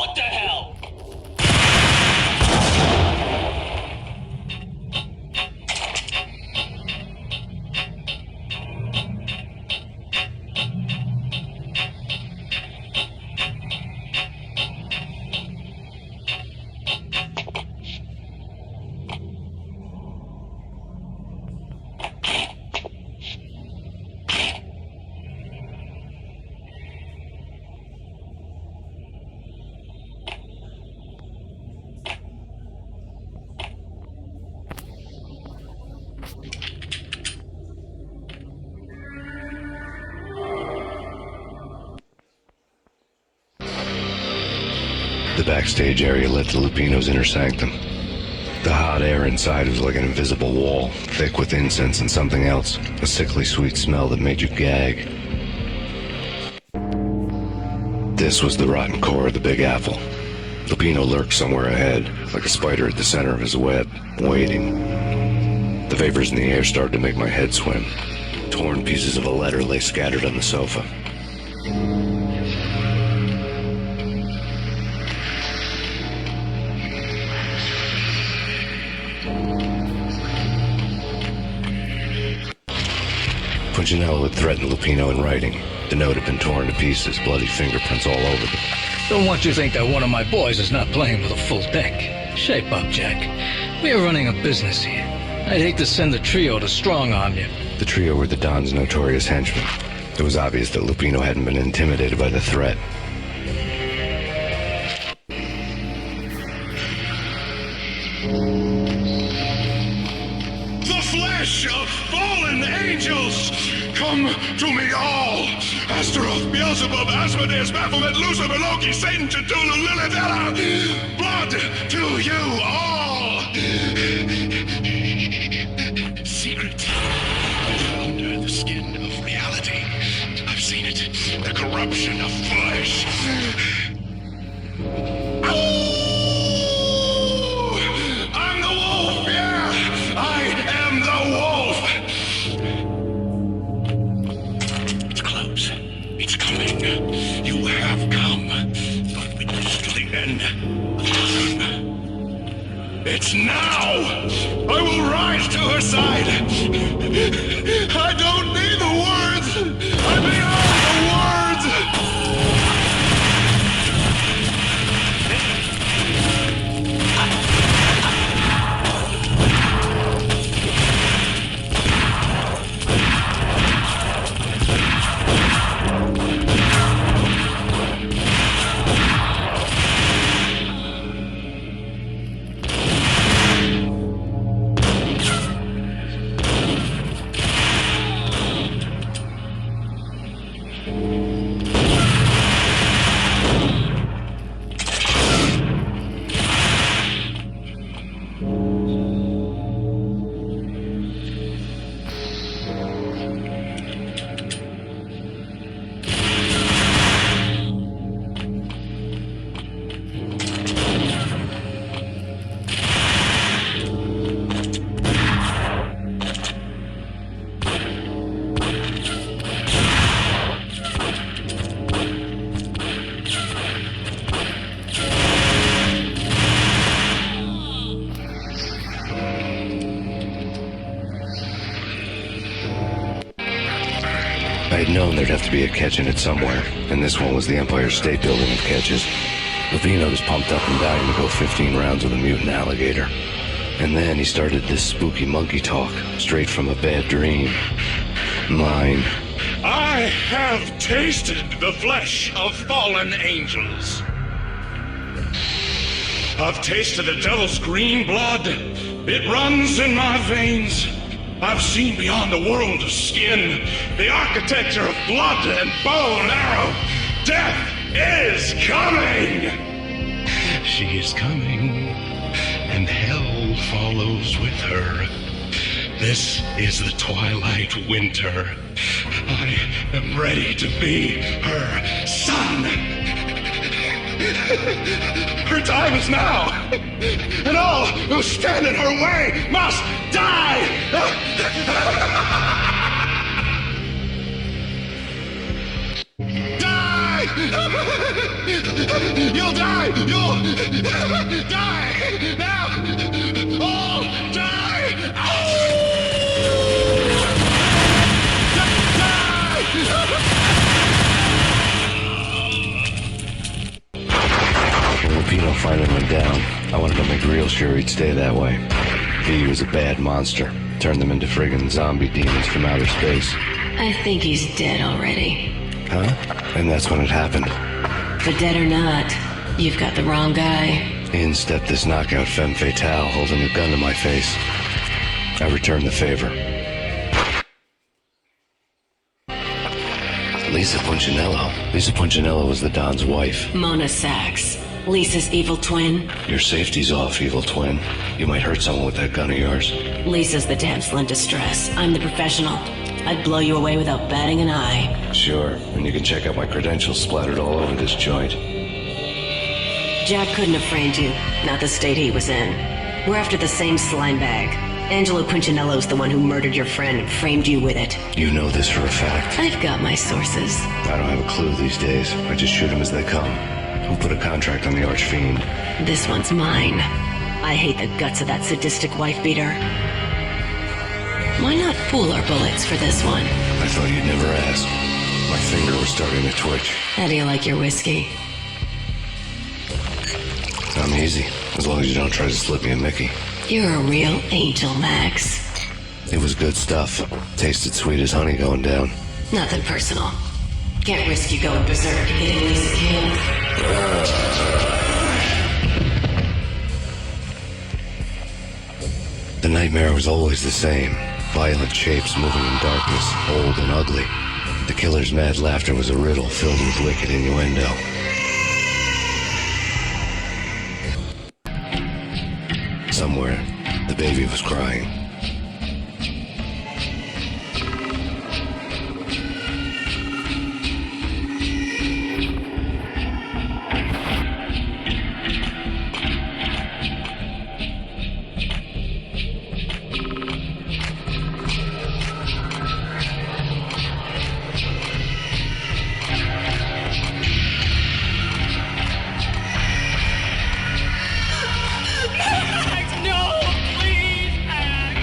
What the hell? The backstage area led to Lupino's inner sanctum. The hot air inside was like an invisible wall, thick with incense and something else, a sickly sweet smell that made you gag. This was the rotten core of the Big Apple. Lupino lurked somewhere ahead, like a spider at the center of his web, waiting. The vapors in the air started to make my head swim. Torn pieces of a letter lay scattered on the sofa. Punchinello had threatened Lupino in writing. The note had been torn to pieces, bloody fingerprints all over it. Don't want you to think that one of my boys is not playing with a full deck. Shape up, Jack. We're running a business here. I'd hate to send the trio to strong-arm you. The trio were the Don's notorious henchmen. It was obvious that Lupino hadn't been intimidated by the threat. The flesh of fallen angels! Come to me all! Astaroth, Beelzebub, Asmodeus, Baphomet, Lucifer, Loki, Satan, Cthulhu, Lilith, Ella! Blood to you all! Secret. Under the skin of reality. I've seen it. The corruption of flesh. I'm the wolf, yeah! I am the wolf! It's close. It's coming. You have come. But witness to the end of time. It's now! I will rise to her side! I don't need the words! I'm beyond the words! I had known there'd have to be a catch in it somewhere, and this one was the Empire State Building of catches. Lupino was pumped up and dying to go 15 rounds with a mutant alligator. And then he started this spooky monkey talk, straight from a bad dream. Mine. I have tasted the flesh of fallen angels. I've tasted the devil's green blood. It runs in my veins. I've seen beyond the world of skin, the architecture of blood and bow and arrow. Death is coming! She is coming, and hell follows with her. This is the twilight winter. I am ready to be her son. Her time is now, and all who stand in her way must die! Die! You'll die! You'll die! Now! All die! When Pino finally went down, I wanted to make real sure he'd stay that way. He was a bad monster. Turned them into friggin' zombie demons from outer space. I think he's dead already. Huh? And that's when it happened. But dead or not, you've got the wrong guy. In stepped this knockout femme fatale holding a gun to my face. I returned the favor. Lisa Punchinello. Lisa Punchinello was the Don's wife. Mona Sachs, Lisa's evil twin. Your safety's off, evil twin. You might hurt someone with that gun of yours. Lisa's the damsel in distress. I'm the professional. I'd blow you away without batting an eye. Sure, and you can check out my credentials splattered all over this joint. Jack couldn't have framed you, not the state he was in. We're after the same slime bag. Angelo Punchinello's the one who murdered your friend and framed you with it. You know this for a fact. I've got my sources. I don't have a clue these days. I just shoot them as they come. Who put a contract on the archfiend? This one's mine. I hate the guts of that sadistic wife-beater. Why not pool our bullets for this one? I thought you'd never ask. My finger was starting to twitch. How do you like your whiskey? I'm easy, as long as you don't try to slip me a Mickey. You're a real angel, Max. It was good stuff. Tasted sweet as honey going down. Nothing personal. Can't risk you going berserk and getting Lisa killed. The nightmare was always the same. Violent shapes moving in darkness, old and ugly. The killer's mad laughter was a riddle filled with wicked innuendo. Somewhere, the baby was crying. Max, no! Please, Max!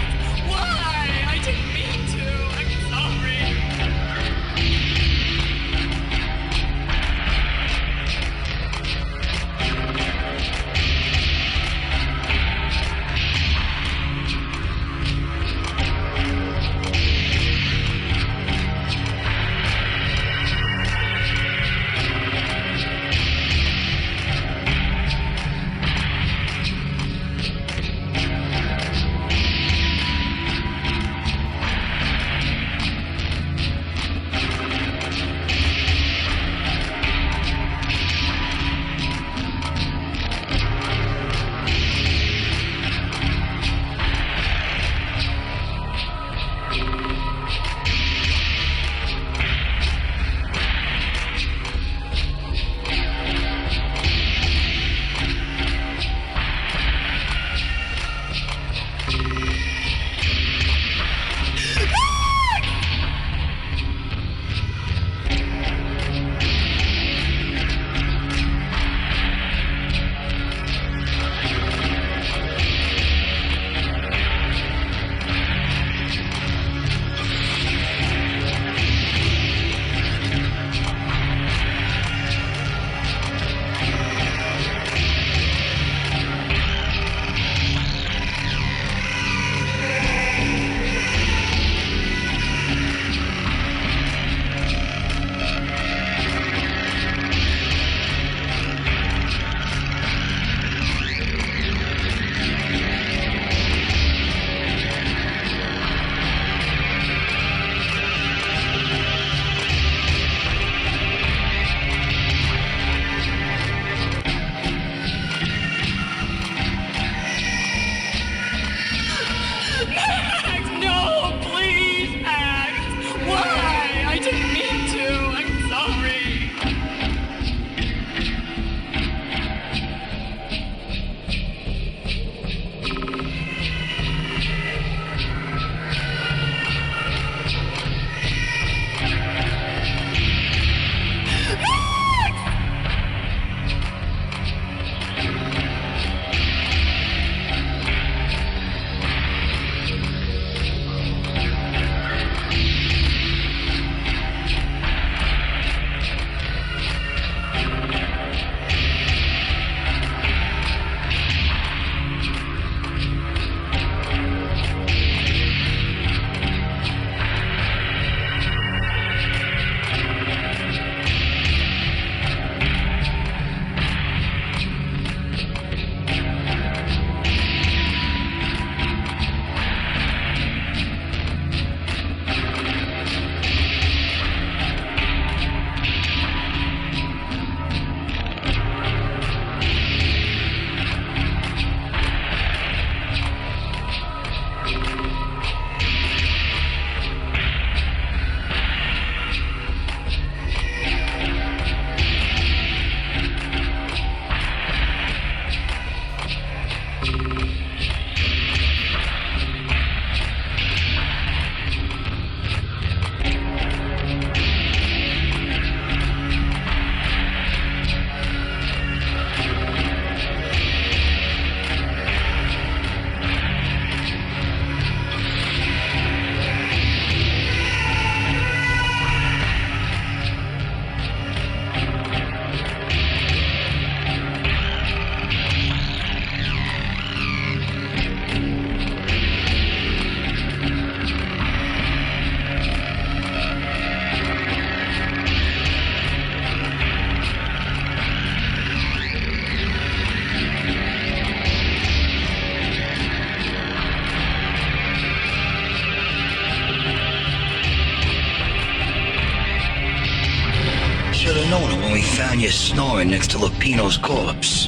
should have known it when we found you snoring next to Lupino's corpse.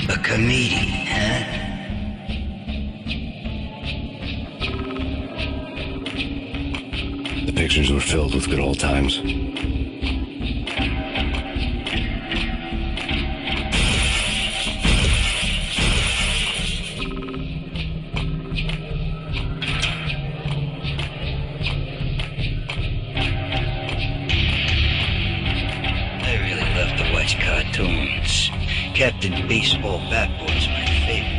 A comedian, huh? The pictures were filled with good old times. Cartoons. Captain Baseball Bat-Boy's my favorite.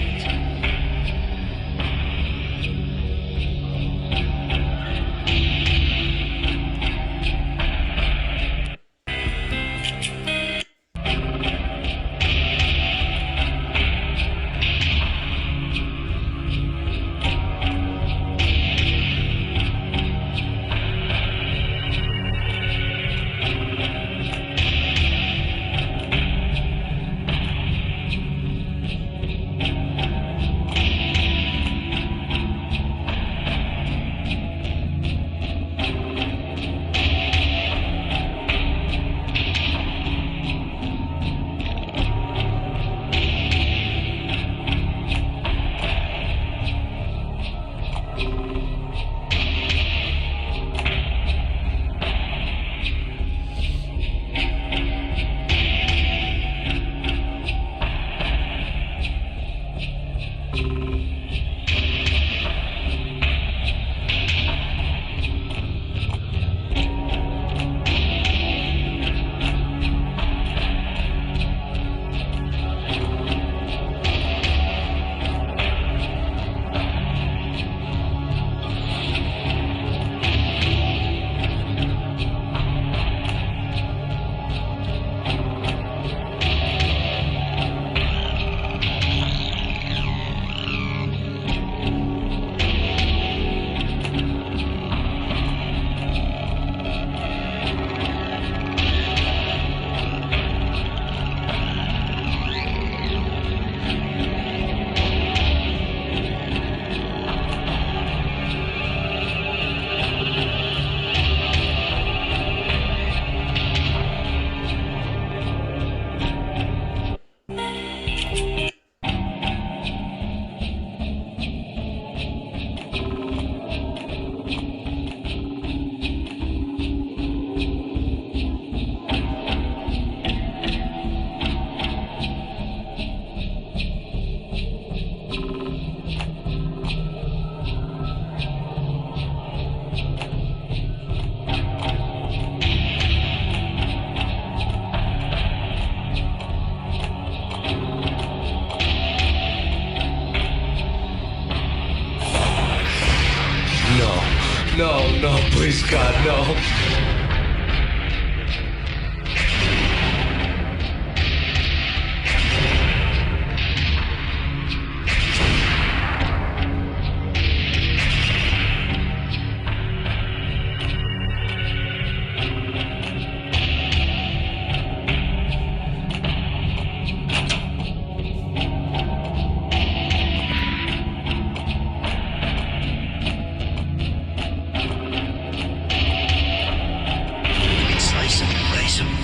No, please, God, no.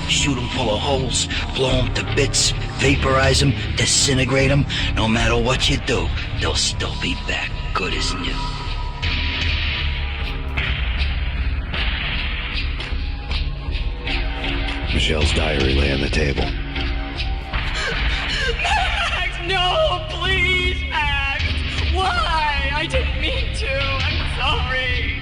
Shoot them full of holes, blow them to bits, vaporize them, disintegrate them. No matter what you do, they'll still be back good as new. Michelle's diary lay on the table. Max, no, please, Max. Why? I didn't mean to. I'm sorry.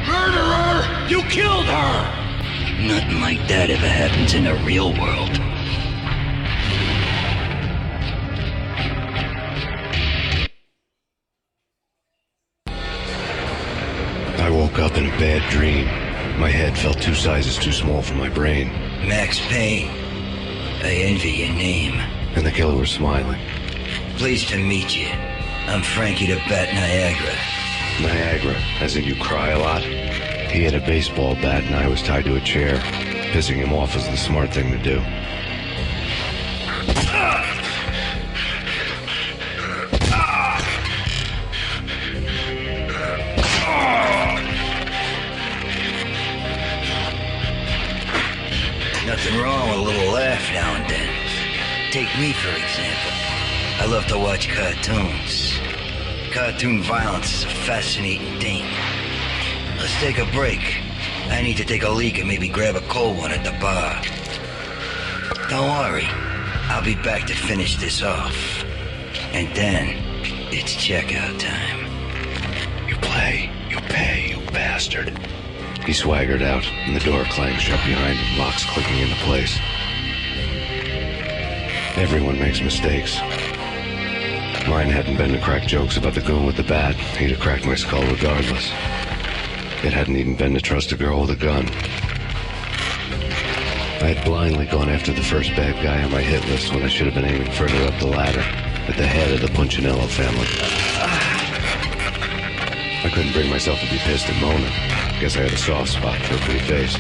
Murderer! You killed her! Nothing like that ever happens in the real world. I woke up in a bad dream. My head felt 2 sizes too small for my brain. Max Payne. I envy your name. And the killer was smiling. Pleased to meet you. I'm Frankie the Bat Niagara. Niagara, as in you cry a lot? He had a baseball bat and I was tied to a chair. Pissing him off was the smart thing to do. love to watch cartoons. Cartoon violence is a fascinating thing. Let's take a break. I need to take a leak and maybe grab a cold one at the bar. Don't worry. I'll be back to finish this off. And then, it's checkout time. You play, you pay, you bastard. He swaggered out, and the door clanged shut behind him, locks clicking into place. Everyone makes mistakes. Mine hadn't been to crack jokes about the goon with the bat. He'd have cracked my skull regardless. It hadn't even been to trust a girl with a gun. I had blindly gone after the first bad guy on my hit list when I should have been aiming further up the ladder, at the head of the Punchinello family. I couldn't bring myself to be pissed at Mona. Guess I had a soft spot for a pretty face.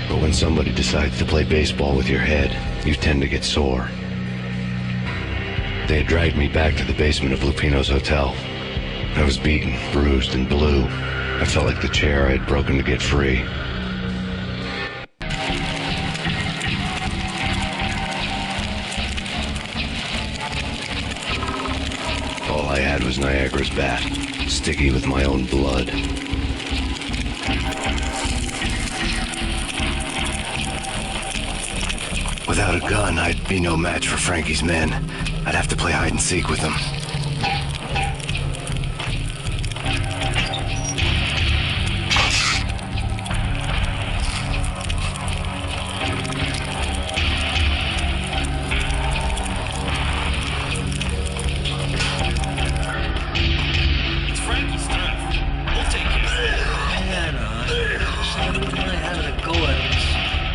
But when somebody decides to play baseball with your head, you tend to get sore. They had dragged me back to the basement of Lupino's hotel. I was beaten, bruised, and blue. I felt like the chair I had broken to get free. All I had was Niagara's bat, sticky with my own blood. Without a gun, I'd be no match for Frankie's men. I'd have to play hide and seek with them. It's Frankie's turn. We'll take care of it. Hang on. I'm really having a go at this.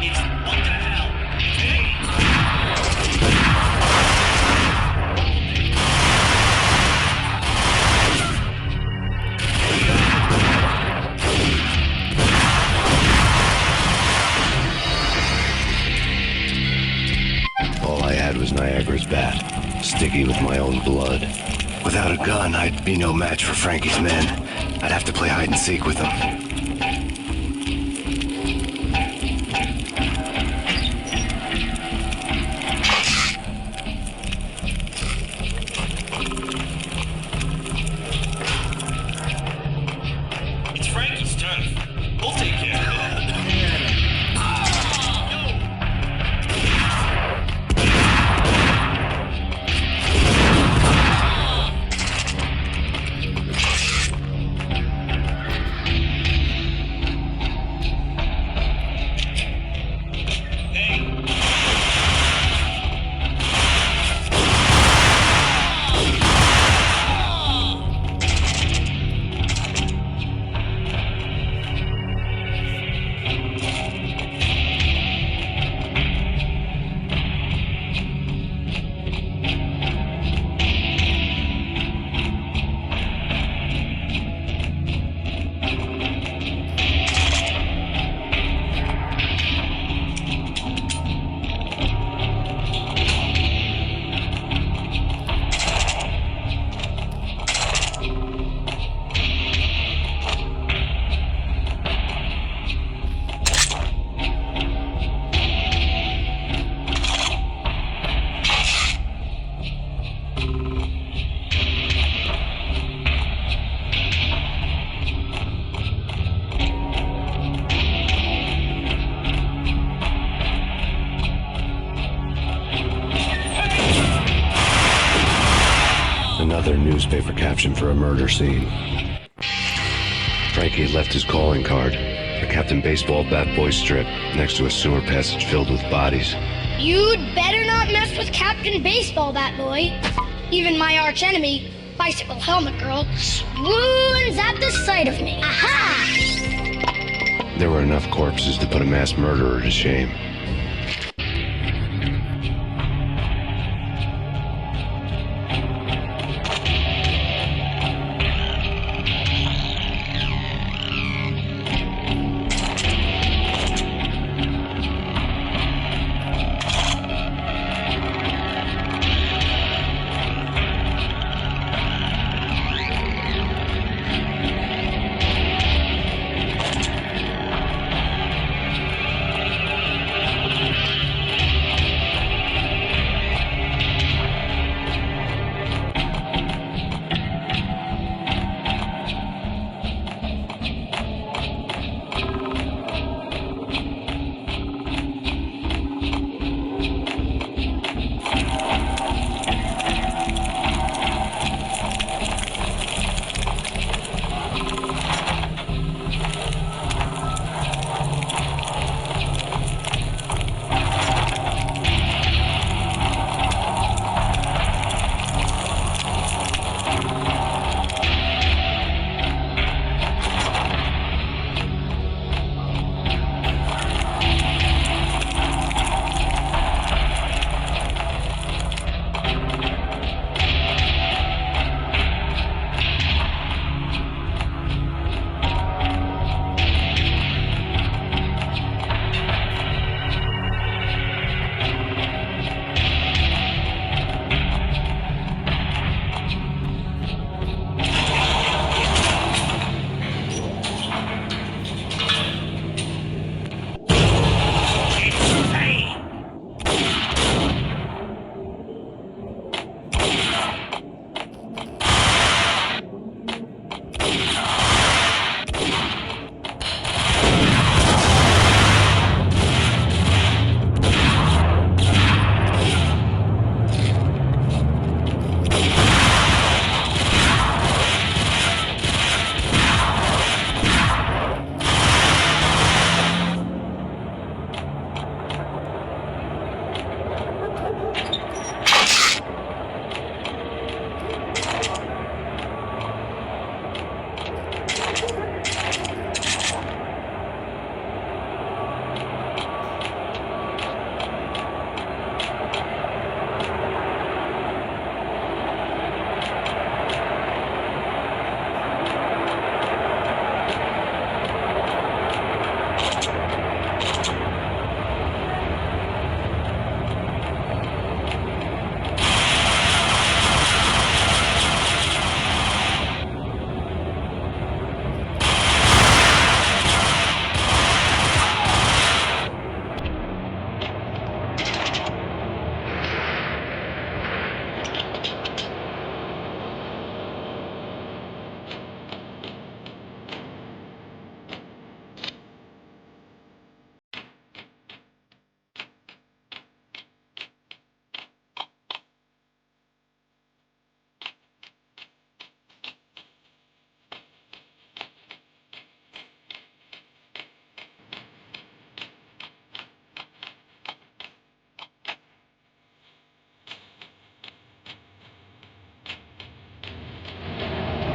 It's what the hell? Hey! All I had was Niagara's bat, sticky with my own blood. Without a gun, I'd be no match for Frankie's men. I'd have to play hide and seek with them. It's Frankie's turn. We'll take care of it. Another newspaper caption for a murder scene. Frankie had left his calling card, a Captain Baseball Bat Boy strip, next to a sewer passage filled with bodies. You'd better not mess with Captain Baseball, Bat Boy. Even my arch enemy, Bicycle Helmet Girl, swoons at the sight of me. Aha! There were enough corpses to put a mass murderer to shame.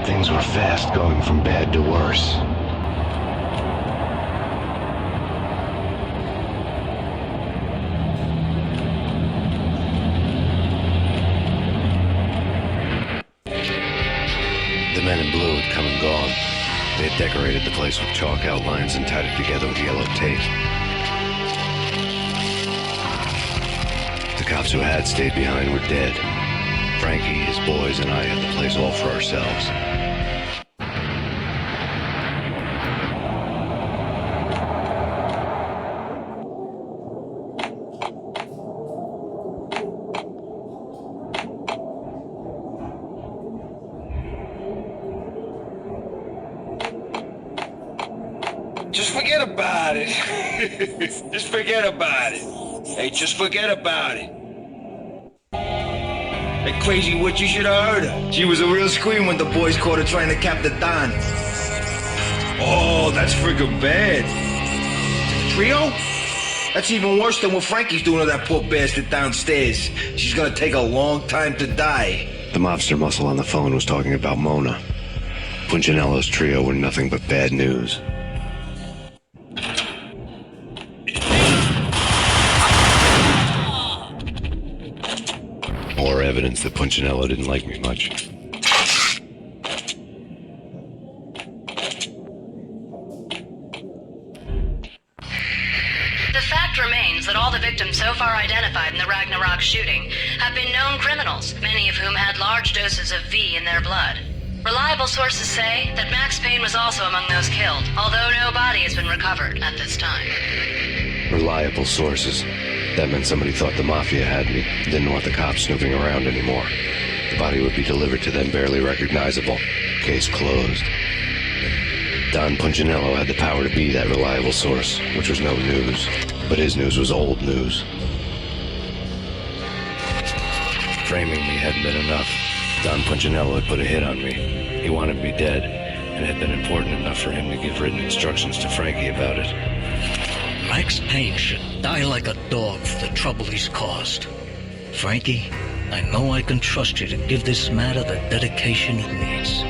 Things were fast going from bad to worse. The men in blue had come and gone. They had decorated the place with chalk outlines and tied it together with yellow tape. The cops who had stayed behind were dead. Frankie, his boys, and I had the place all for ourselves. Just forget about it. Just forget about it. Hey, just forget about it. That crazy witch, you should have heard her. She was a real scream when the boys caught her trying to cap the Don. Oh, that's friggin' bad. Trio? That's even worse than what Frankie's doing to that poor bastard downstairs. She's gonna take a long time to die. The mobster muscle on the phone was talking about Mona. Punchinello's trio were nothing but bad news. More evidence that Punchinello didn't like me much. The fact remains that all the victims so far identified in the Ragnarok shooting have been known criminals, many of whom had large doses of V in their blood. Reliable sources say that Max Payne was also among those killed, although no body has been recovered at this time. Reliable sources. That meant somebody thought the Mafia had me, didn't want the cops snooping around anymore. The body would be delivered to them barely recognizable. Case closed. Don Punchinello had the power to be that reliable source, which was no news. But his news was old news. Framing me hadn't been enough. Don Punchinello had put a hit on me. He wanted me dead, and it had been important enough for him to give written instructions to Frankie about it. Max Payne should die like a dog for the trouble he's caused. Frankie, I know I can trust you to give this matter the dedication it needs.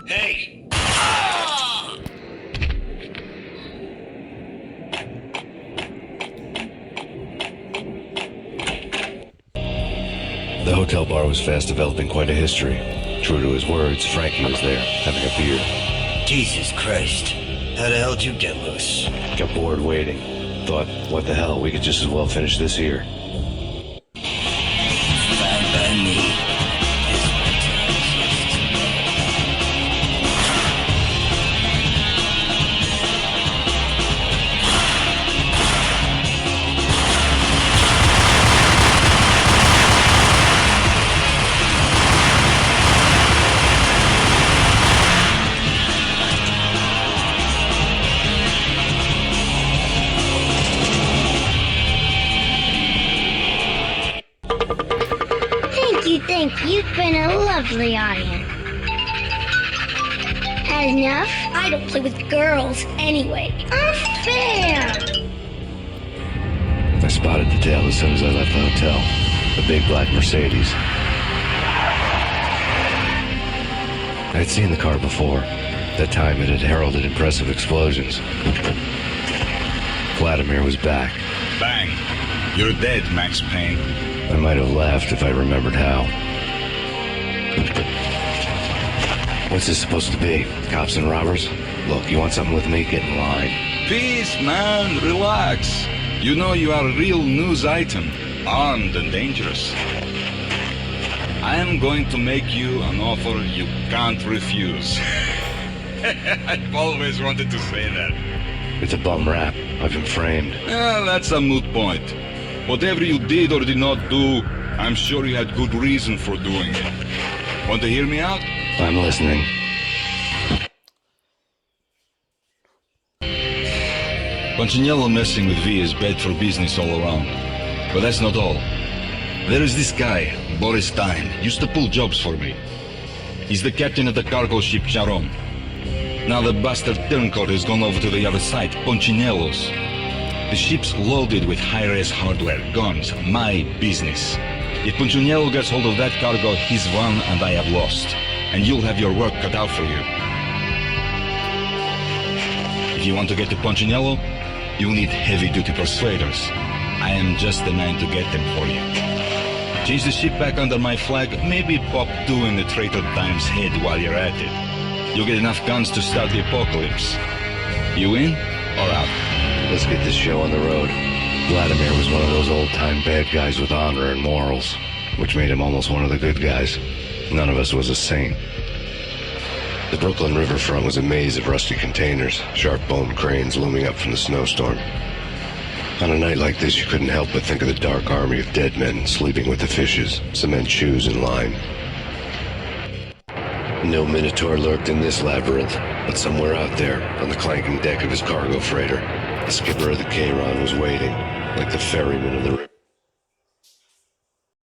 Hey! The hotel bar was fast developing quite a history. True to his words, Frankie was there, having a beer. Jesus Christ. How the hell did you get loose? Got bored waiting. Thought, what the hell, we could just as well finish this here. Fine by me. Thank you. You've been a lovely audience. Had enough? I don't play with girls anyway. Unfair! I spotted the tail as soon as I left the hotel. A big black Mercedes. I had seen the car before. That time it had heralded impressive explosions. Vladimir was back. Bang. You're dead, Max Payne. I might have laughed if I remembered how. What's this supposed to be? Cops and robbers? Look, you want something with me? Get in line. Peace, man. Relax. You know you are a real news item. Armed and dangerous. I am going to make you an offer you can't refuse. I've always wanted to say that. It's a bum rap. I've been framed. That's a moot point. Whatever you did or did not do, I'm sure you had good reason for doing it. Want to hear me out? I'm listening. Punchinello messing with V is bad for business all around. But that's not all. There is this guy, Boris Stein, used to pull jobs for me. He's the captain of the cargo ship Charon. Now the bastard turncoat has gone over to the other side, Punchinello's. The ship's loaded with high-res hardware, guns, my business. If Punchinello gets hold of that cargo, he's won and I have lost. And you'll have your work cut out for you. If you want to get to Punchinello, you'll need heavy-duty persuaders. I am just the man to get them for you. Change the ship back under my flag, maybe pop 2 in the Traitor Times head while you're at it. You'll get enough guns to start the apocalypse. You in or out? Let's get this show on the road. Vladimir was one of those old-time bad guys with honor and morals, which made him almost one of the good guys. None of us was a saint. The Brooklyn riverfront was a maze of rusty containers, sharp-boned cranes looming up from the snowstorm. On a night like this, you couldn't help but think of the dark army of dead men sleeping with the fishes, cement shoes and lime. No Minotaur lurked in this labyrinth, but somewhere out there, on the clanking deck of his cargo freighter, the skipper of the Chiron was waiting, like the ferryman of the river.